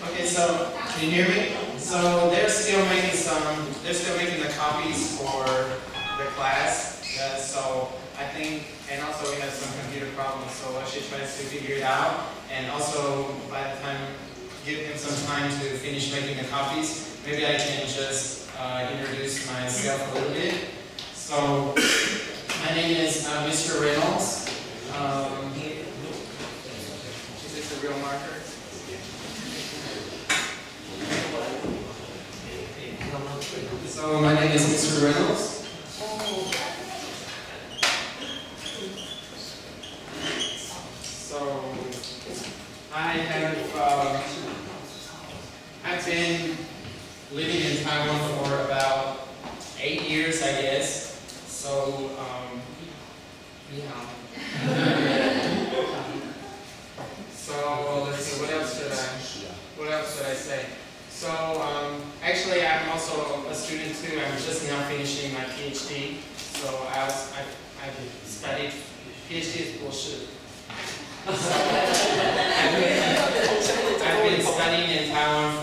Okay, so can you hear me? So they're still making the copies for the class. So I think, and also we have some computer problems. So I should try to figure it out, and also by the time, give him some time to finish making the copies. Maybe I can just introduce myself a little bit. So my name is Mr. Reynolds. Is this a real marker? So my name is Mr. Reynolds. So I've been living in Taiwan for about 8 years, I guess. So yeah. So let's see, what else should I say? So actually, I'm also a student too. I'm just now finishing my PhD. So I've studied PhD is bullshit. So I've been studying in Taiwan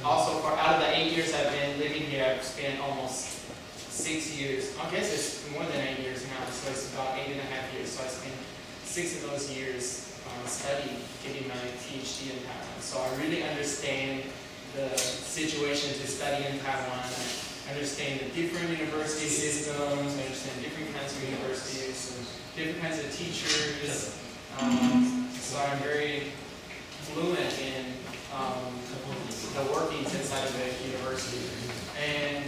out of the 8 years I've been living here, I've spent almost 6 years. I guess it's more than 8 years now. So it's about 8.5 years. So I spent 6 of those years studying, getting my PhD in Taiwan. So I really understand the situation to study in Taiwan. I understand the different university systems, I understand different kinds of universities, and different kinds of teachers. So I'm very fluent in the workings inside of the university. And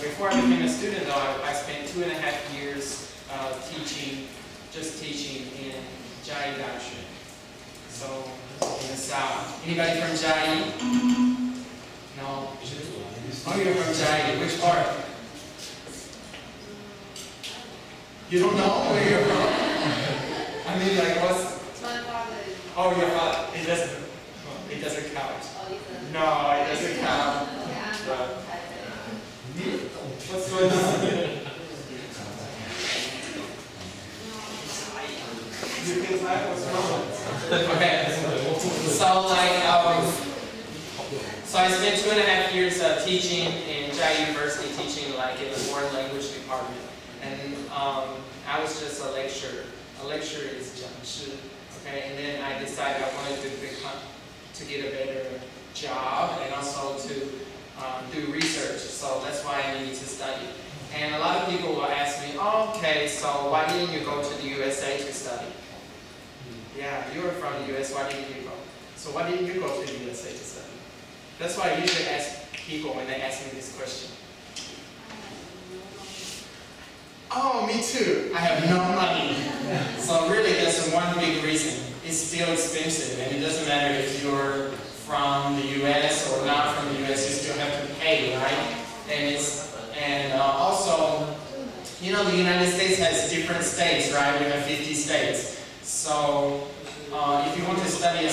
before I became a student though, I spent 2.5 years teaching in Jai Dashi. So in the south. Anybody from Jai? No? Oh, you're from Jai. Which part? You don't know where you're from? I mean, like, what's... My father. Oh, your father. It doesn't count. No, it doesn't count. What's going on? Okay. So so I spent 2.5 years teaching in Jai University, teaching like in the foreign language department, and I was just a lecturer. A lecturer is 讲师, okay. And then I decided I wanted to get a better job and also to do research. So that's why I needed to study. And a lot of people will ask me, oh, okay, so why didn't you go to the USA to study? Yeah, you were from the US, why didn't you go? So why didn't you go to the USA to study? That's why I usually ask people when they ask me this question. Oh, me too. I have no money. So really, that's one big reason. It's still expensive, and it doesn't matter if you're from the US or not from the US, you still have to pay, right? And also, you know, the United States has different states, right? We have 50 states. So if you want to study at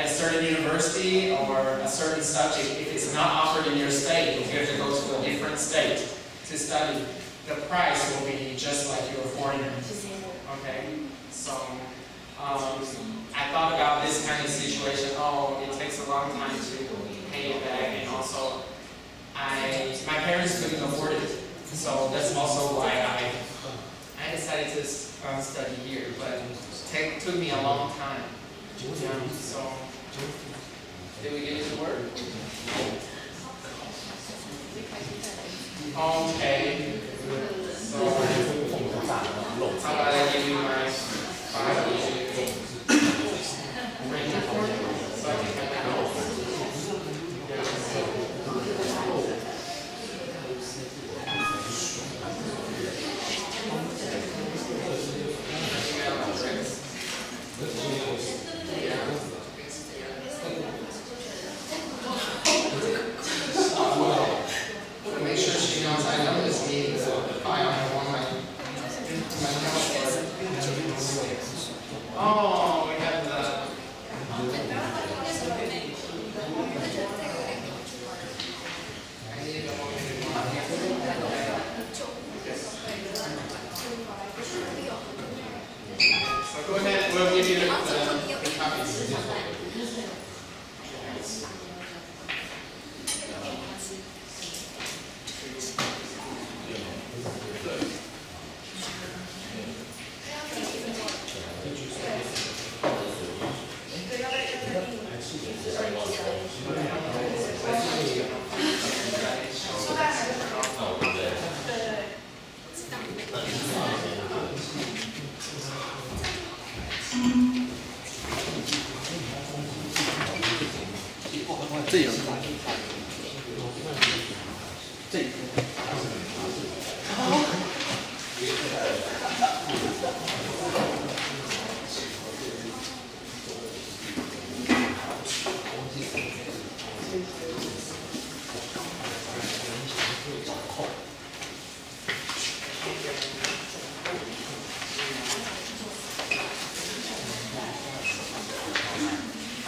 a certain university or a certain subject, if it's not offered in your state, if you have to go to a different state to study, the price will be just like you're a foreigner. Okay? So I thought about this kind of situation. Oh, it takes a long time to pay it back, and also my parents couldn't afford it. So that's also why I decided to study here, but it took me a long time. So, did we get into work? Okay. So, how about I give you my 5 digit ring so I can have my notes. Make sure she knows I know this means the file I want my notes. Oh, we have the. I need a moment. So go ahead, we'll give you the copies.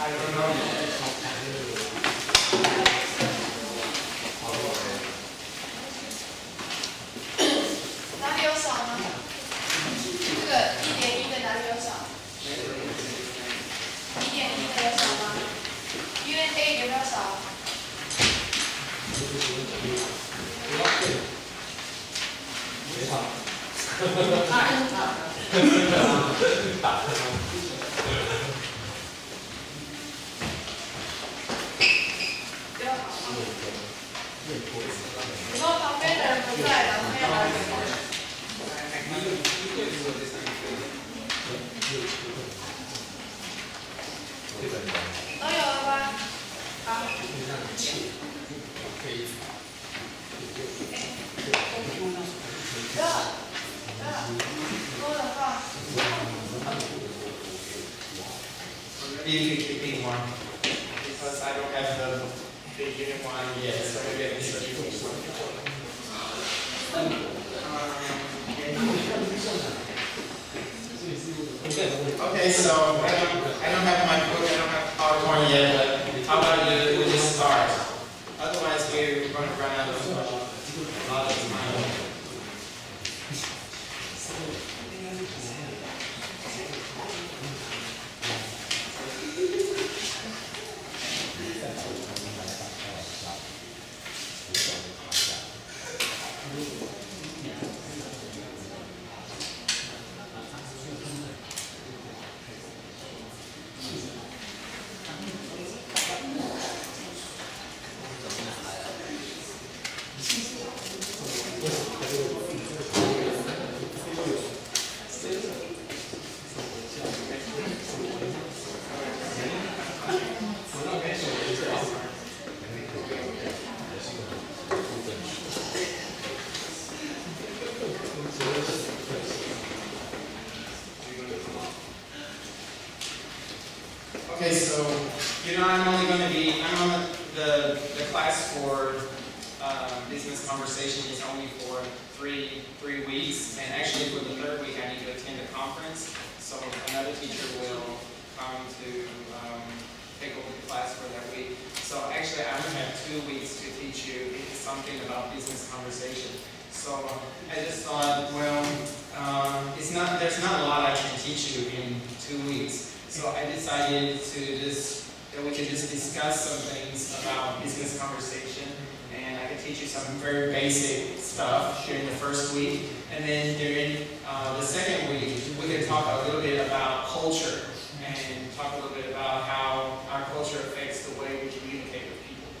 I don't know.哪里有少吗？这个1.1的哪里有少？1.1的有少吗？UNA 有没有少？如果旁边的人不在了，没有人会。都有了吗？好。多的话。Maybe keeping one because I don't have the unit one yet, so maybe I can show you. Okay, so I don't have my book, I don't have PowerPoint yet, but how about we just start? Otherwise, we're going to run out of a lot of time. Okay, so, I'm on the class for business conversation is only for three weeks, and actually for the third week I need to attend a conference, so another teacher will come to take over the class for that week. So actually I only have 2 weeks to teach you something about business conversation. So I just thought, well, there's not a lot I can teach you in 2 weeks. So I decided that we could just discuss some things about business conversation, and I could teach you some very basic stuff during the first week, and then during the second week we could talk a little bit about culture and talk a little bit about how our culture affects the way we communicate with people.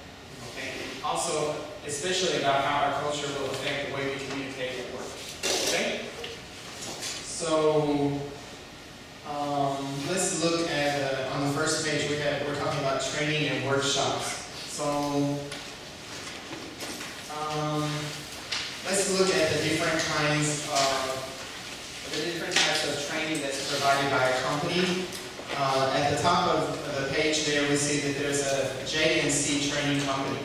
Okay. Also, especially about how our culture will affect the way we communicate at work. Okay. So let's look at on the first page we're talking about training and workshops. So let's look at the different types of training that's provided by a company. At the top of the page there, we see that there's a J&C training company.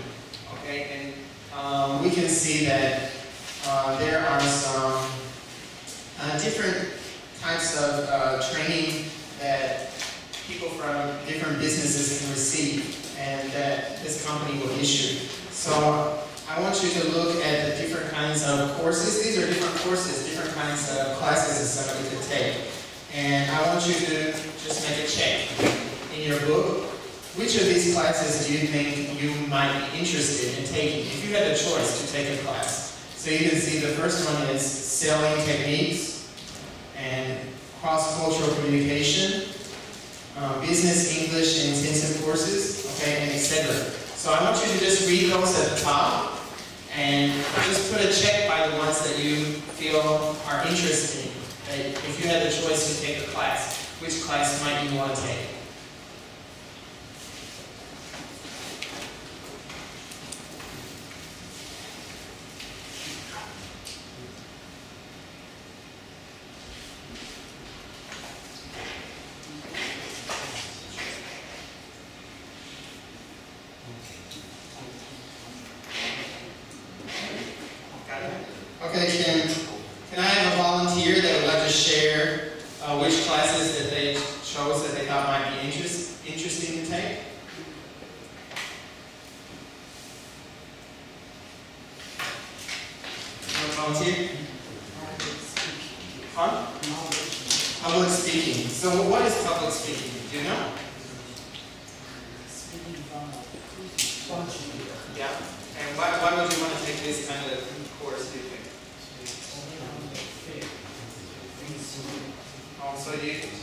Okay, and we can see that there are some different types of training that people from different businesses can receive, and that this company will issue. So I want you to look at the different kinds of courses. These are different courses, different kinds of classes that somebody could take. And I want you to just make a check in your book. Which of these classes do you think you might be interested in taking if you had a choice to take a class? So you can see the first one is selling techniques and cross-cultural communication, business English intensive courses, okay, and etc. So I want you to just read those at the top and just put a check by the ones that you feel are interesting. If you had the choice to take a class, which class might you want to take? Okay, can I have a volunteer that would like to share which classes that they chose that they thought might be interesting to take? You want to volunteer? Huh? Public speaking. So what is public speaking? Do you know? Yeah. And why would you want to take this kind of course, do you think? Oh, so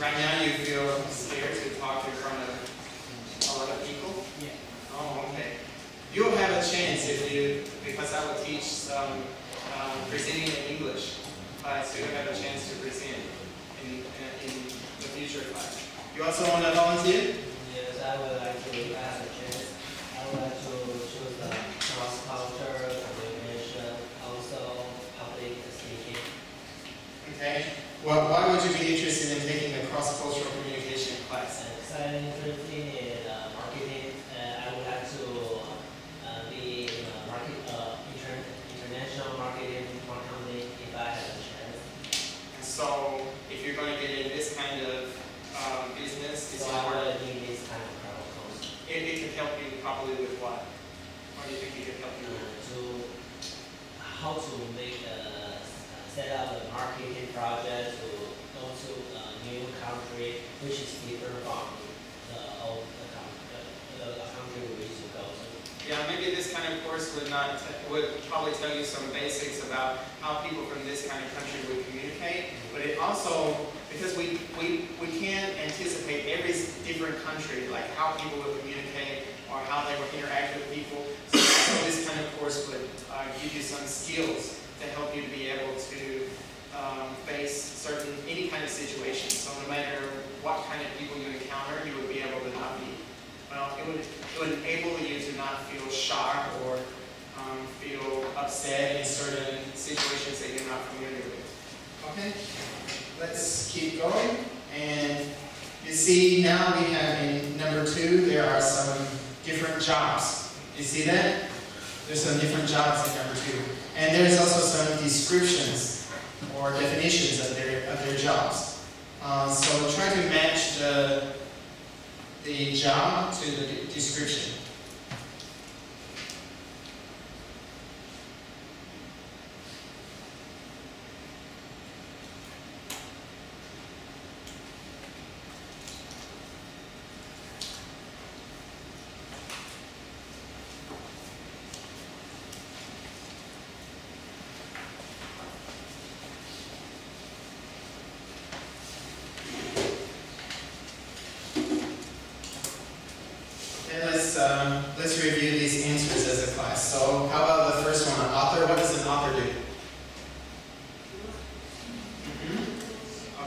right now you feel scared to talk in front of a lot of people? Yeah. Oh, okay. You'll have a chance because I will teach some presenting in English class, so you'll have a chance to present in the future class. You also want to volunteer? Yes, I would like to have a chance. I would like to choose the cross-cultural communication, also public speaking. Okay. Well, why would you be interested in taking the cross-cultural communication class? I'm interested in marketing, and I would like to be in international marketing company if I have a chance. So, if you're going to get in this kind of business, it's so I important. want to do this kind of course. It can help you probably with what? What do you think it could help you with? To how to make set up a marketing project to go to a new country, which is different from the old country we used to go to. Yeah, maybe this kind of course would probably tell you some basics about how people from this kind of country would communicate, but it also, because we can't anticipate every different country, like how people will communicate or how they will interact with people, so this kind of course would give you some skills to help you to be able to face any kind of situation. So no matter what kind of people you encounter, you would be able to not be, it would enable you to not feel shocked or feel upset in certain situations that you're not familiar with. Okay, let's keep going. And You see now we have in number 2, there are some different jobs. You see that? There's some different jobs in number 2. And there's also some descriptions or definitions of their jobs. So try to match the job to the description. Let's review these answers as a class. So how about the first one, author? What does an author do?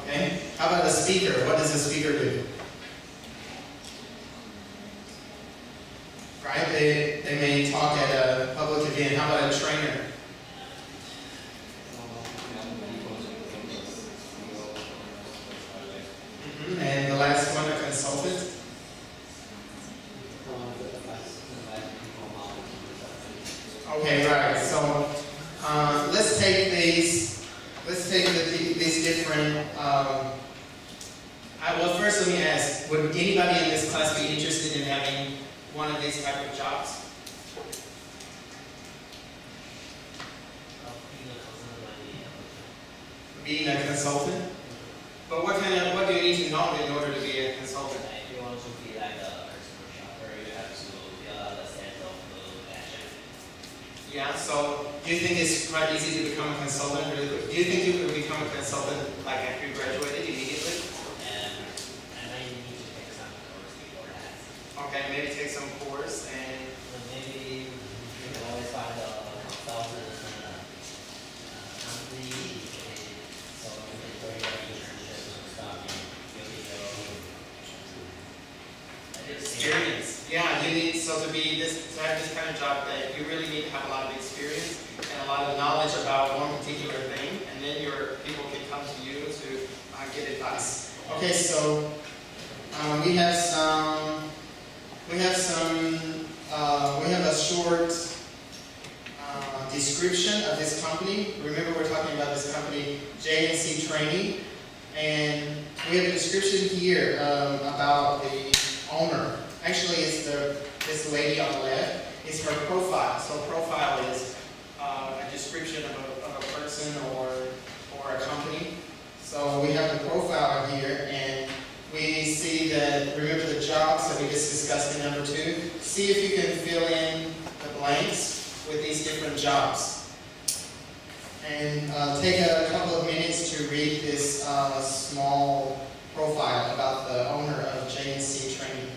Okay. How about a speaker? What does a speaker do? Right? They may talk at a public event. How about a trainer? And the last one, a consultant? Okay, right. So let's take these. Let's take these different. Well, first let me ask: would anybody in this class be interested in having one of these type of jobs? Being a consultant. But what do you need to know in order to be a consultant? If you want to be like a customer shopper, you have to fill out a set of passion. Yeah, so do you think it's quite easy to become a consultant really quick? Do you think you could become a consultant like after you graduated immediately? I might need to take some course before that. Okay, maybe take some course and Maybe you can always find a consultant company, so you can join your internship and stuff and building your own experience. Yeah, you need to have this kind of job that you really need to have a lot of experience and a lot of knowledge about one particular thing, and then your people can come to you to get advice. Okay, so we have a short description of this company. Remember, we're talking about this company, J&C Training, and we have a description here about the owner. Actually, it's this lady on the left. It's her profile. So profile is a description of a person or a company. So we have the profile here, and we see that, remember the jobs that we just discussed in number 2? See if you can fill in the blanks with these different jobs. And take a couple of minutes to read this small profile about the owner of J&C Training.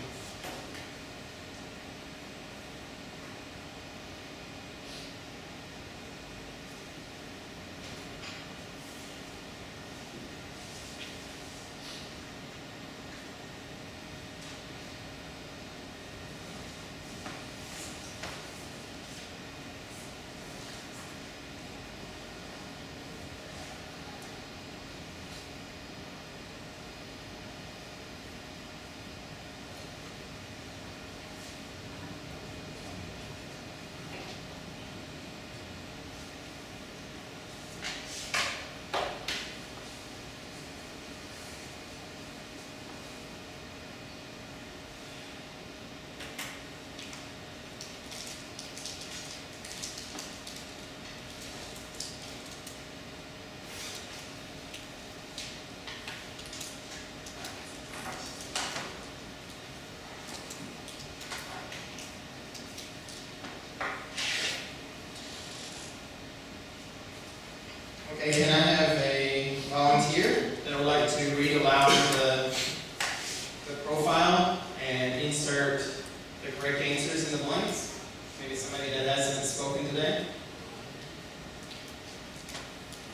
Okay, can I have a volunteer that would like to read aloud the profile and insert the correct answers in the blanks? Maybe somebody that hasn't spoken today?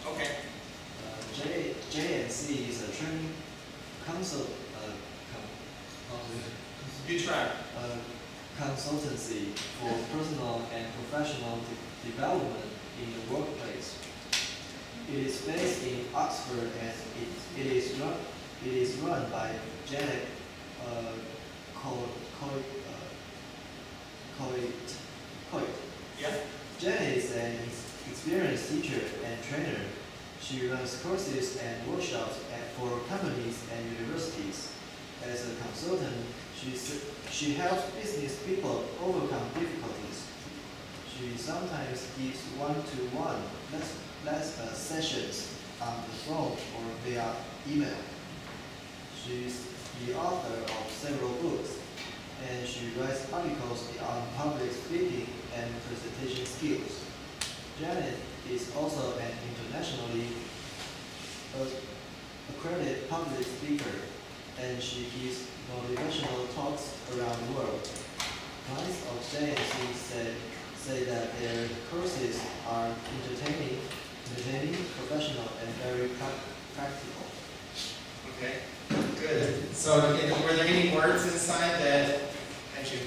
Okay. J&C is a training You try. Consultancy for personal and professional development in the workplace. It is based in Oxford and it is It is run by Janet Coit. Yeah. Janet is an experienced teacher and trainer. She runs courses and workshops for companies and universities. As a consultant, she helps business people overcome difficulties. She sometimes gives one-to-one sessions on the phone or via email. She's the author of several books, and she writes articles on public speaking and presentation skills. Janet is also an internationally accredited public speaker, and she gives motivational talks around the world. Clients of JNC say that their courses are entertaining, professional, and very practical. Okay, good. So were there any words inside that, thank you.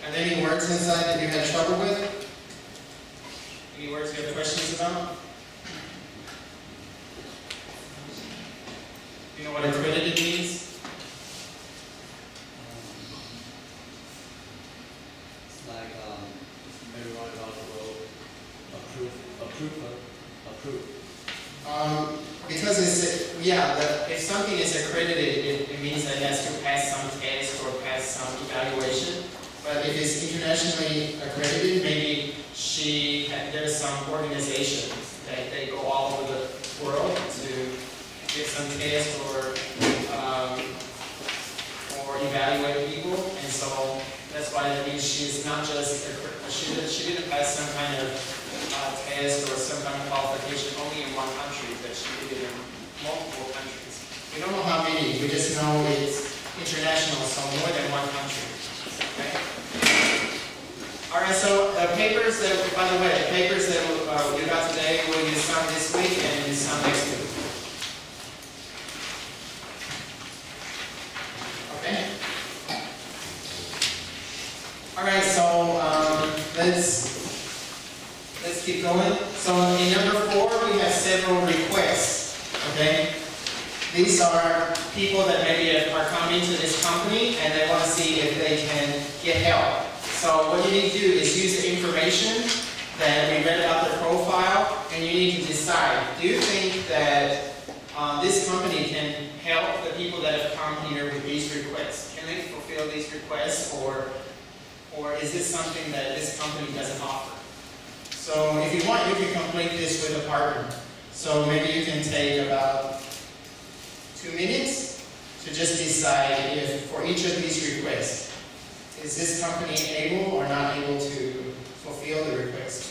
Are there any words inside that you had trouble with? Any words you have questions about? You know what accredited means? It's like everyone around the world approve. Because it's, if something is accredited, it means that it has to pass some test or pass some evaluation. But if it's internationally accredited, maybe there's some organizations that they go all over the world to get some test or evaluate people, and so that's why that means she's not just she didn't pass some kind of test or some kind of qualification only in one country, but she did it in multiple countries. We don't know how many, we just know it's international, so more than one country. Okay? Alright, so the papers that, by the way, the papers that we got today, we'll use some this week and some next week. Okay? Alright, so let's keep going. So in number 4, we have several requests. Okay? These are people that maybe are coming to this company and they want to see if they can get help. So what you need to do is use the information that we read about their profile, and you need to decide, do you think that this company can help the people that have come here with these requests? Can they fulfill these requests, or is this something that this company doesn't offer? So if you want, you can complete this with a partner. So maybe you can take about 2 minutes to just decide if for each of these requests, is this company able or not able to fulfill the request?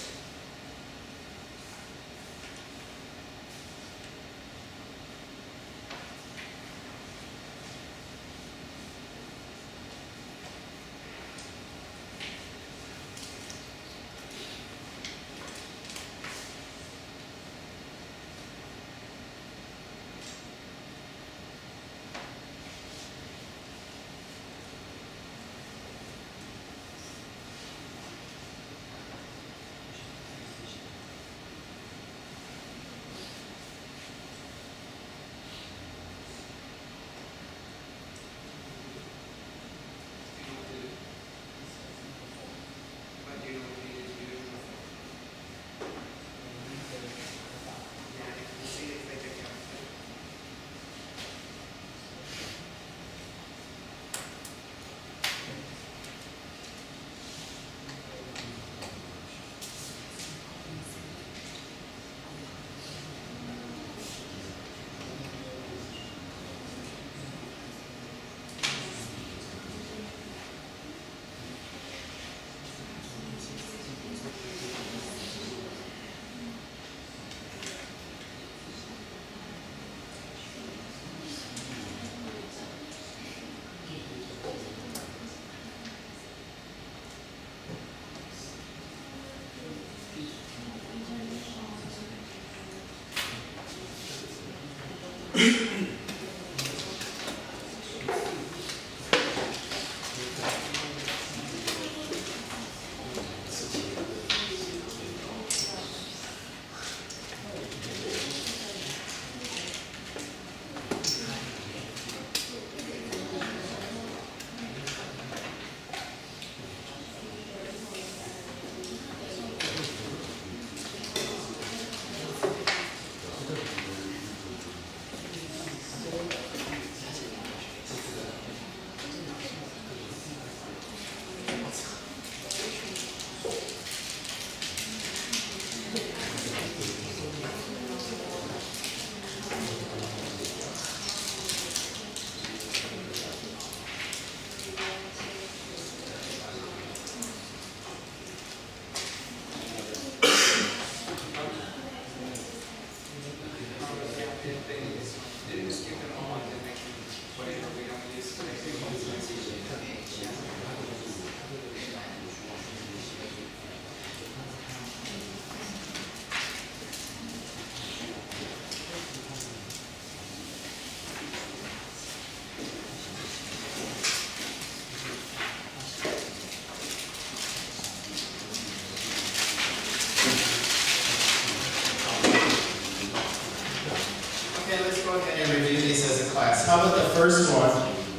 How about the first one?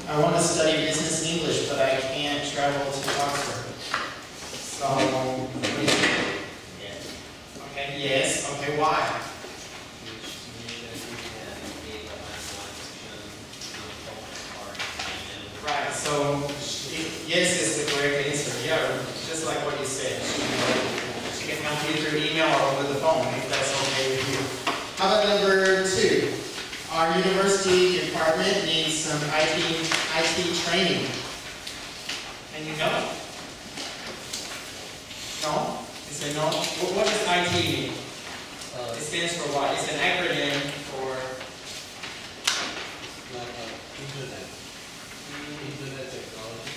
I want to study business English, but I can't travel to Oxford. So, what do you think? Yes. Okay, yes. Okay, why? Right, so yes is the correct answer. Yeah, just like what you said. She can help you through email or over the phone if that's okay with you. How about number 2? Our university department needs some IT training. And you know? No? You say no? What does IT mean? It stands for what? It's an acronym for Internet. Internet technology.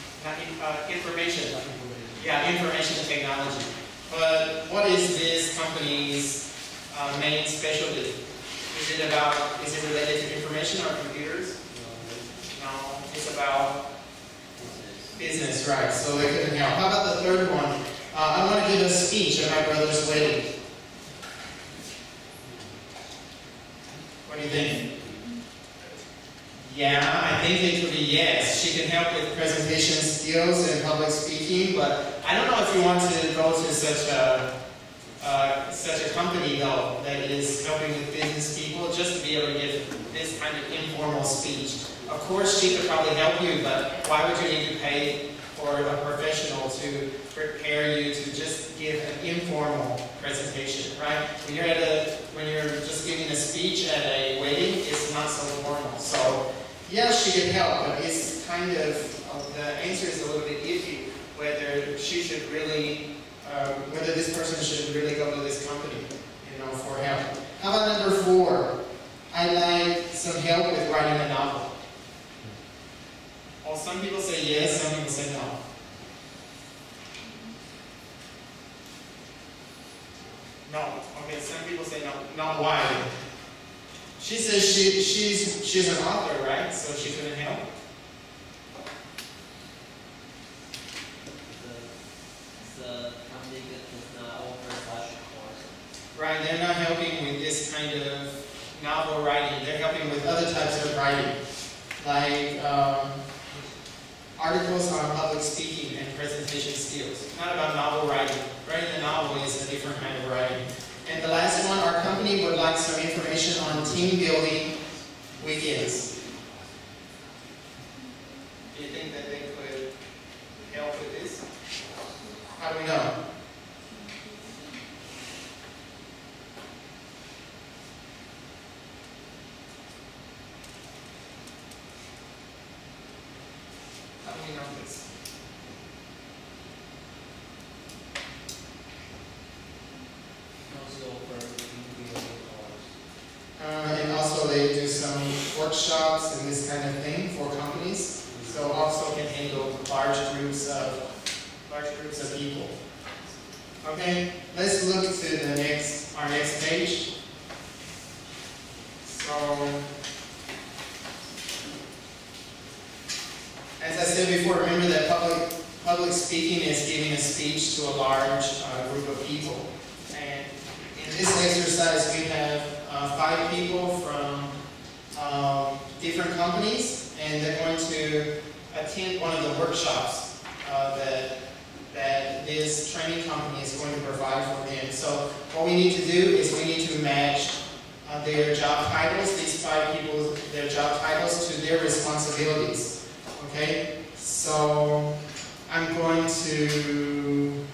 information. Yeah, information technology. But what is this company's main specialty? Is it related to information or computers? No, it's about business, right? So they couldn't help. How about the third one? I want to give a speech at my brother's wedding. What do you think? Yeah, I think it could be yes. She can help with presentation skills and public speaking, but I don't know if you want to go to such a company though that is helping with business people just to be able to give this kind of informal speech. Of course, she could probably help you, but why would you need to pay for a professional to prepare you to just give an informal presentation, right? When you're just giving a speech at a wedding, it's not so formal. So, yes, she can help, but it's kind of the answer is a little bit iffy whether she should really, whether this person should really go to this company, for help. How about number 4? I'd like some help with writing a novel. Well, some people say yes, some people say no. No. Okay, some people say no. No, why? She says she's an author, right? So she couldn't help. The company does not offer such course. Right, they're not helping with this kind of novel writing. They're helping with other types of writing, like articles on public speaking and presentation skills. Not about novel writing. Writing a novel is a different kind of writing. And the last one, our company would like some information on team building weekends. Do you think that they could help with this? How do we know? How do we know this? Also for team building course. And also they do some workshops and this kind of thing for companies. So also can handle large groups of people. Okay, let's look to our next page. So, as I said before, remember that public speaking is giving a speech to a large group of people. And in this exercise, we have 5 people from different companies, and they're going to attend one of the workshops that this training company is going to provide for them. So what we need to do is we need to match their job titles, these 5 people, their job titles to their responsibilities. Okay? So I'm going to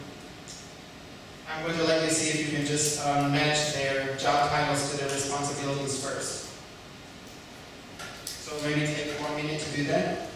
let you see if you can just match their job titles to their responsibilities first. So maybe take 1 minute to do that.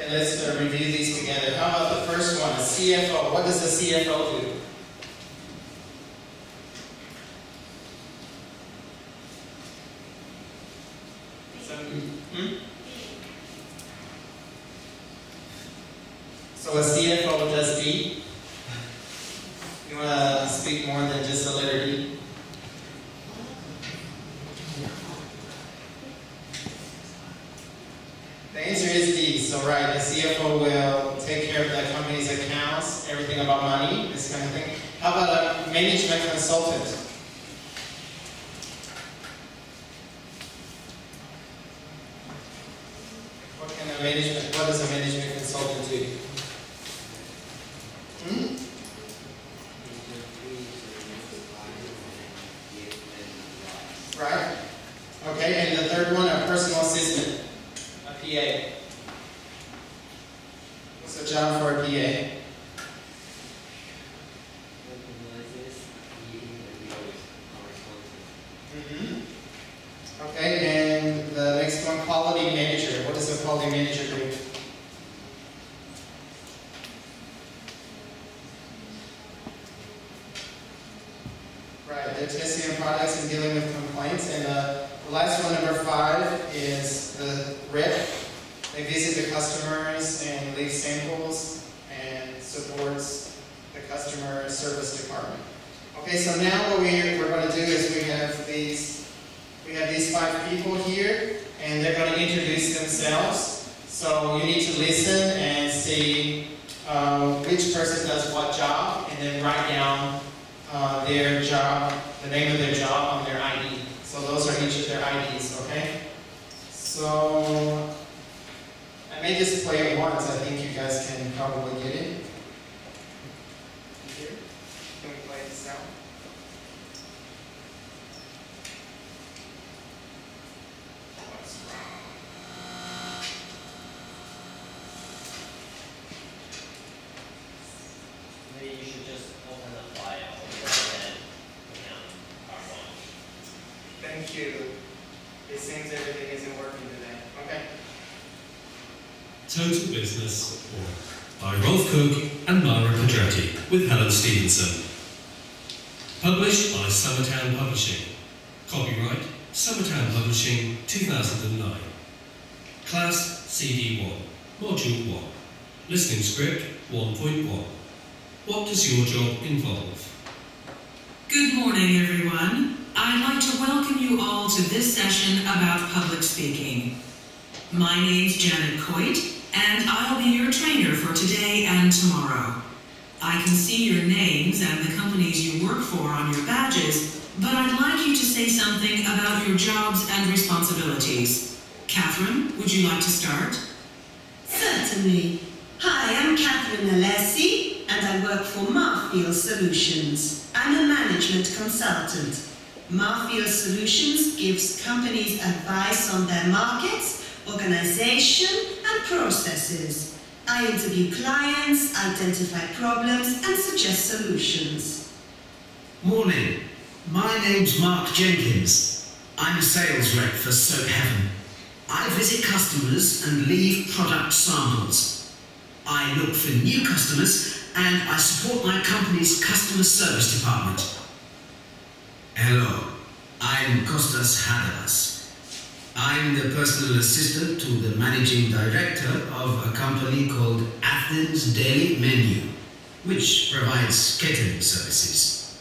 Okay, let's review these together. How about the first one, a CFO? What does a CFO do? So a CFO does D? You want to speak more than just a letter D? The answer is D. So right, the CFO will take care of the company's accounts, everything about money, this kind of thing. How about a management consultant? What does a management consultant do? Right? Okay, and the third one, a personal assistant, a PA. What's the job for a PA? Okay, and the next one, quality manager. What does a quality manager do? Right, they're testing products and dealing with complaints. And the last one, number 5, is the rep. They visit the customers and leave samples and supports the customer service department. Okay, so now what we're going to do is we have these 5 people here, and they're going to introduce themselves. So you need to listen and see which person does what job, and then write down their job, the name of their job on their ID. So those are each of their IDs, okay? So I may just play it once. I think you guys can probably get it. Here. Can we play this out? What's wrong? Maybe you should just open the file rather than our one. Thank you. It seems everything isn't working today. Okay. Total Business by Rolf Cook and Mara Quadrati with Helen Stevenson. Published by Summertown Publishing. Copyright Summertown Publishing 2009. Class CD1, Module 1. Listening Script 1.1. What does your job involve? Good morning, everyone. I'd like to welcome you all to this session about public speaking. My name's Janet Coit, and I'll be your trainer for today and tomorrow. I can see your names and the companies you work for on your badges, but I'd like you to say something about your jobs and responsibilities. Catherine, would you like to start? Certainly. Hi, I'm Catherine Alessi, and I work for Marfield Solutions. I'm a management consultant. Marfield Solutions gives companies advice on their markets, organization, and processes. I interview clients, identify problems, and suggest solutions. Morning. My name's Mark Jenkins. I'm a sales rep for Soap Heaven. I visit customers and leave product samples. I look for new customers and I support my company's customer service department. Hello, I'm Kostas Hadelas. I'm the personal assistant to the managing director of a company called Athens Daily Menu, which provides catering services.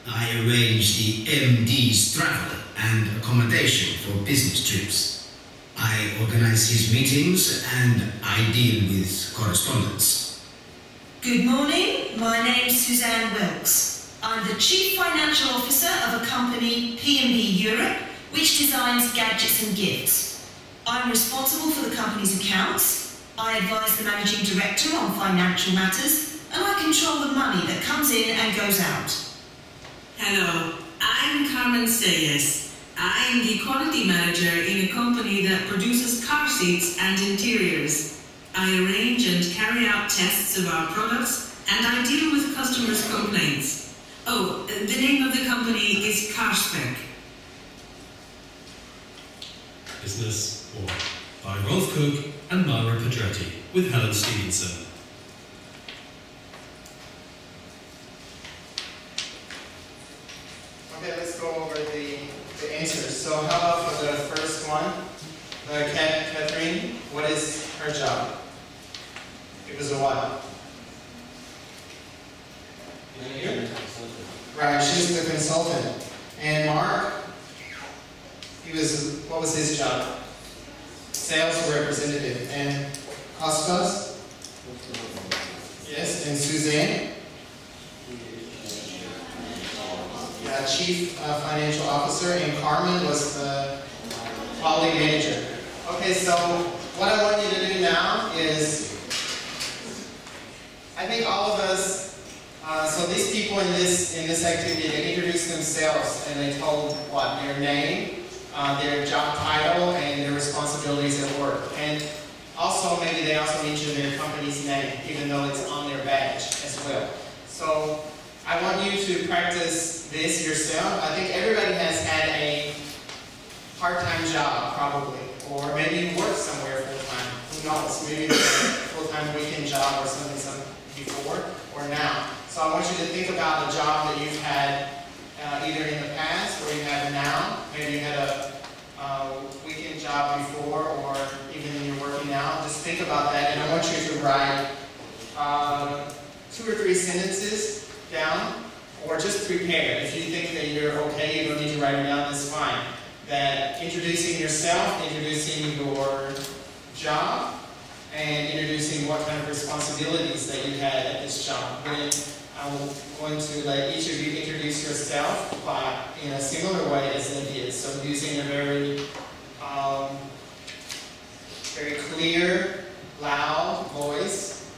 I arrange the MD's travel and accommodation for business trips. I organize his meetings and I deal with correspondence. Good morning, my name's Suzanne Wilkes. I'm the Chief Financial Officer of a company, P&B Europe, which designs gadgets and gifts. I'm responsible for the company's accounts, I advise the Managing Director on financial matters, and I control the money that comes in and goes out. Hello, I'm Carmen Sayes. I'm the quality manager in a company that produces car seats and interiors. I arrange and carry out tests of our products, and I deal with customers' complaints. Oh, the name of the company is CarSpec. Business 1. by Rolf Cook and Myra Pedretti with Helen Stevenson. Okay, let's go over the answers. So how about for the first one? Catherine, what is her job? It was a what? Right, she's the consultant. And Mark, what was his job? Sales representative. And Kostas? Yes, and Suzanne? Yeah, chief financial officer. And Carmen was the quality manager. Okay, so what I want you to do now is, I think all of us, so these people in this activity, they introduced themselves and they told what? Their name, their job title, and their responsibilities at work. And also, maybe they also mentioned their company's name, even though it's on their badge as well. So I want you to practice this yourself. I think everybody has had a part-time job, probably, or maybe you work somewhere full-time. Who knows? Maybe it's a full-time weekend job or something before or now. So I want you to think about the job that you've had either in the past or you have now. Maybe you had a weekend job before, or even when you're working now. Just think about that, and I want you to write 2 or 3 sentences down, or just prepare. If you think that you're okay, you don't need to write it down, that's fine. That introducing yourself, introducing your job, and introducing what kind of responsibilities that you had at this job. Then I'm going to let each of you introduce yourself in a similar way as they did. So using a very clear, loud voice,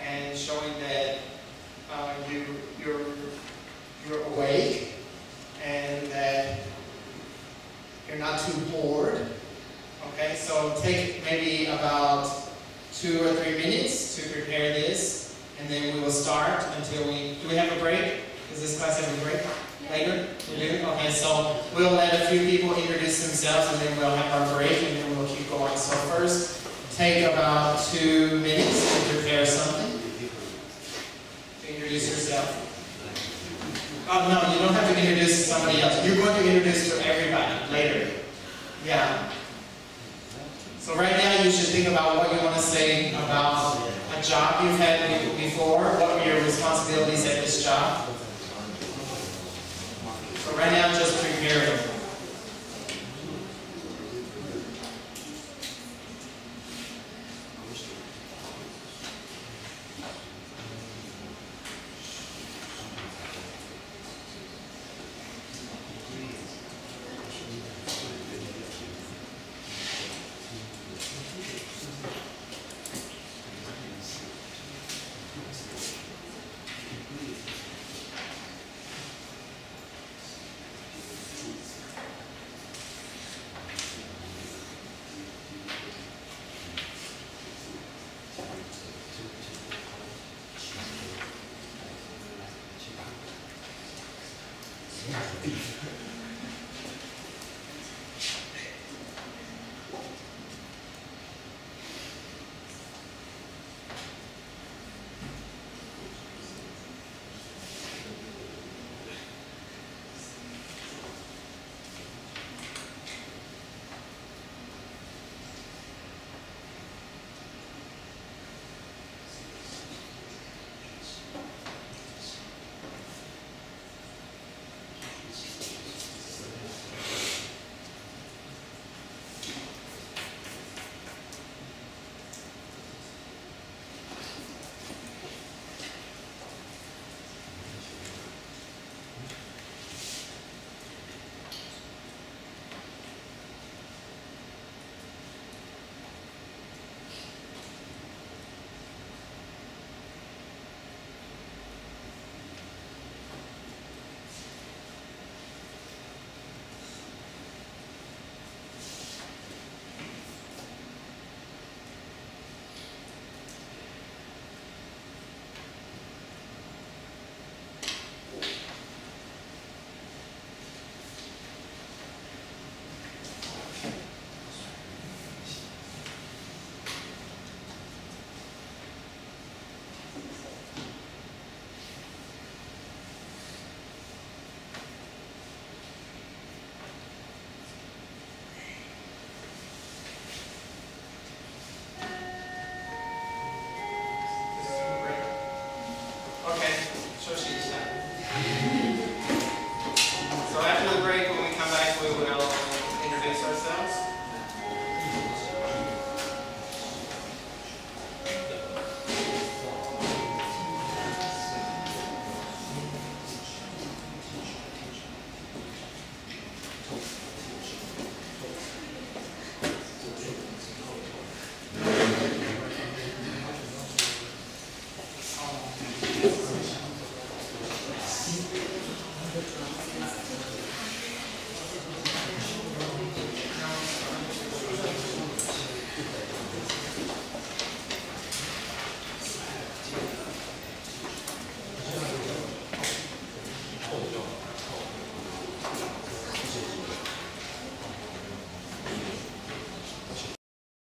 and showing that you're awake and that you're not too bored. Okay, so take maybe about 2 or 3 minutes to prepare this, and then we will start until do we have a break? Does this class have a break later? We do? Okay, so we'll let a few people introduce themselves, and then we'll have our break, and then we'll keep going. So first, take about 2 minutes to prepare something. To introduce yourself. Oh no, you don't have to introduce somebody else. You're going to introduce to everybody later. Yeah. So right now you should think about what you want to say about a job you've had before. What were your responsibilities at this job? So right now just prepare them.